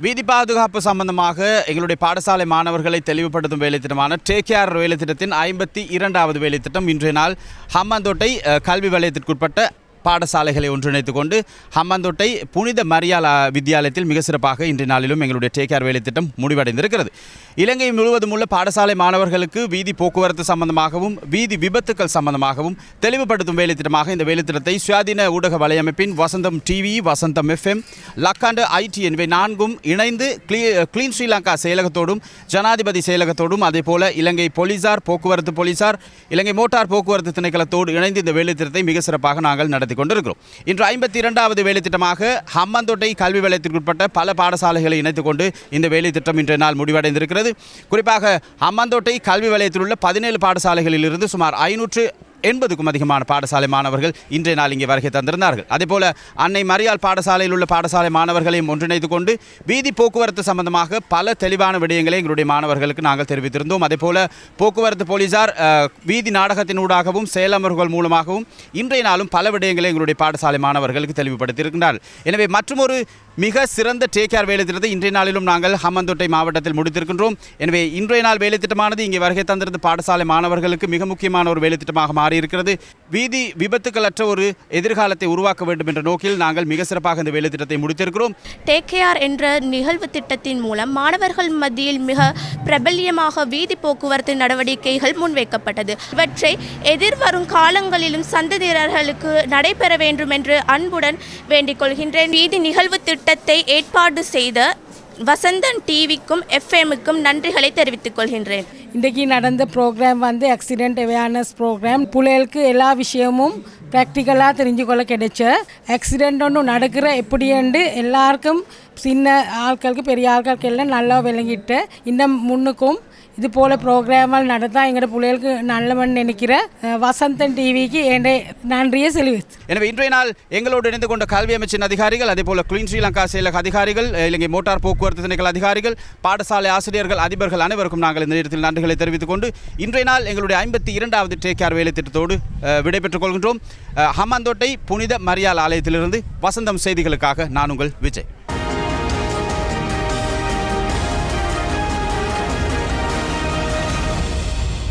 வீதி பாதுகாப்பு சம்பந்தமாக எங்களுடைய பாடசாலை மாணவர்களை தெளிவுபடுத்தும் வேலைத்திட்டமான டேக் கேர் வேலைத்திட்டத்தின் 52வது வேலைத்திட்டம் இன்றைய நாள் ஹம்பாந்தோட்டை கல்வி வலயத்திற்குட்பட்ட பாடசாலைகளை ஒன்றிணைத்துக் கொண்டு ஹம்பாந்தோட்டை புனித மரியாள் வித்தியாலயத்தில் மிக சிறப்பாக இன்றைய நாளிலும் எங்களுடைய டேக் கேர் வேலைத்திட்டம் முடிவடைந்திருக்கிறது. இலங்கை முழுவதும் உள்ள பாடசாலை மாணவர்களுக்கு வீதி போக்குவரத்து சம்பந்தமாகவும் வீதி விபத்துக்கள் சம்பந்தமாகவும் தெளிவுபடுத்தும் வேலைத்திட்டமாக இந்த வேலைத்திட்டத்தை சுயாதீன ஊடக வலையமைப்பின் வசந்தம் டிவி, வசந்தம் FM, லக்காண்டு IT என்பவை நான்கும் இணைந்து கிளீன் ஸ்ரீலங்கா செயலகத்தோடும் ஜனாதிபதி செயலகத்தோடும் அதேபோல இலங்கை போலீசார், போக்குவரத்து போலீசார், இலங்கை மோட்டார் போக்குவரத்து திணைக்களத்தோடு இணைந்து இந்த வேலைத்திட்டத்தை மிக சிறப்பாக நாங்கள் நடத்தி கொண்டிருக்கிறோம். இன்று 52வது வேலைத்திட்டமாக ஹம்பாந்தோட்டை கல்வி வலயத்திற்குட்பட்ட பல பாடசாலைகளை இணைத்துக் கொண்டு இந்த வேலைத்திட்டம் இன்றைய நாள் முடிவடைந்திருக்கிறது. குறிப்பாக ஹம்பாந்தோட்டை கல்வி வலயத்தில் உள்ள 17 பாடசாலைகளில் இருந்து சுமார் 580க்கும் அதிகமான பாடசாலை மாணவர்கள் இன்றைய நாள் இங்கே வருகை தந்திருந்தார்கள். அதேபோல அன்னை மரியாள் பாடசாலையில் உள்ள பாடசாலை மாணவர்களையும் ஒன்றிணைத்துக் கொண்டு வீதி போக்குவரத்து சம்பந்தமாக பல தெளிவான விடயங்களை எங்களுடைய மாணவர்களுக்கு நாங்கள் தெரிவித்திருந்தோம். அதேபோல போக்குவரத்து போலீசார் வீதி நாடகத்தின் ஊடாகவும் செயலமர்கள் மூலமாகவும் இன்றைய நாளும் பல விடயங்களை எங்களுடைய பாடசாலை மாணவர்களுக்கு தெளிவுபடுத்தியிருக்கிறார்கள். எனவே மற்றொரு மிக சிறந்த டேக் கேர் வேலைத்திட்டத்தை இன்றைய நாளிலும் நாங்கள் ஹம்பாந்தோட்டை மாவட்டத்தில் முடித்திருக்கின்றோம். எனவே இன்றைய நாள் வேலைத்திட்டமானது இங்கே வருகை தந்திருந்த பாடசாலை மாணவர்களுக்கு மிக முக்கியமான ஒரு வேலைத்திட்டமாக மாறியிருக்கிறது. வீதி விபத்துக்களற்ற ஒரு எதிர்காலத்தை உருவாக்க வேண்டும் என்ற நோக்கில் நாங்கள் மிக சிறப்பாக இந்த வேலைத்திட்டத்தை முடித்திருக்கிறோம். டேக் கேர் என்ற நிகழ்வு திட்டத்தின் மூலம் மாணவர்கள் மத்தியில் மிக பிரபல்யமாக வீதி போக்குவரத்து நடவடிக்கைகள் முன்வைக்கப்பட்டது. இவற்றை எதிர்வரும் காலங்களிலும் சந்ததியினர்களுக்கு நடைபெற வேண்டும் என்று அன்புடன் வேண்டிக் கொள்கின்றேன். வீதி நிகழ்வு திட்டத்தை ஏற்பாடு செய்த வசந்தன் டிவிக்கும் FMக்கும் நன்றிகளை தெரிவித்துக் கொள்கின்றேன். இன்றைக்கு நடந்த ப்ரோக்ராம் ஆக்சிடென்ட் அவேர்னஸ் ப்ரோக்ராம். பிள்ளைகளுக்கு எல்லா விஷயமும் ப்ராக்டிக்கலாக தெரிஞ்சு கொள்ள கிடைச்ச ஆக்சிடென்ட் ஒன்று நடக்கிற எப்படின்னு எல்லாருக்கும் சின்ன ஆட்களுக்கு பெரிய ஆட்களுக்கு எல்லாம் நல்லா விளங்கிட்டு இன்னும் முன்னுக்கும் இது போல ப்ரோக்ராமல் நடத்தா எங்களோட பிள்ளைகளுக்கு நல்லவன் நினைக்கிற வசந்தன் டிவிக்கு என்னை நன்றியை செலுத்து. எனவே இன்றைய நாள் எங்களோடு இணைந்து கொண்ட கல்வி அமைச்சின் அதிகாரிகள், அதேபோல கிளீன் ஸ்ரீலங்கா செயலக அதிகாரிகள், இலங்கை மோட்டார் போக்குவரத்து திணைக்கள அதிகாரிகள், பாடசாலை ஆசிரியர்கள், அதிபர்கள் அனைவருக்கும் நாங்கள் இந்த நேரத்தில் நன்றிகளை தெரிவித்துக் கொண்டு இன்றைய நாள் எங்களுடைய 52வது டேக் கேர் வேலைத்திட்டத்தோடு விடைபெற்றுக் கொள்கின்றோம். ஹம்பாந்தோட்டை புனித மரியாள் ஆலயத்திலிருந்து வசந்தம் செய்திகளுக்காக நான் உங்கள் விஜய்.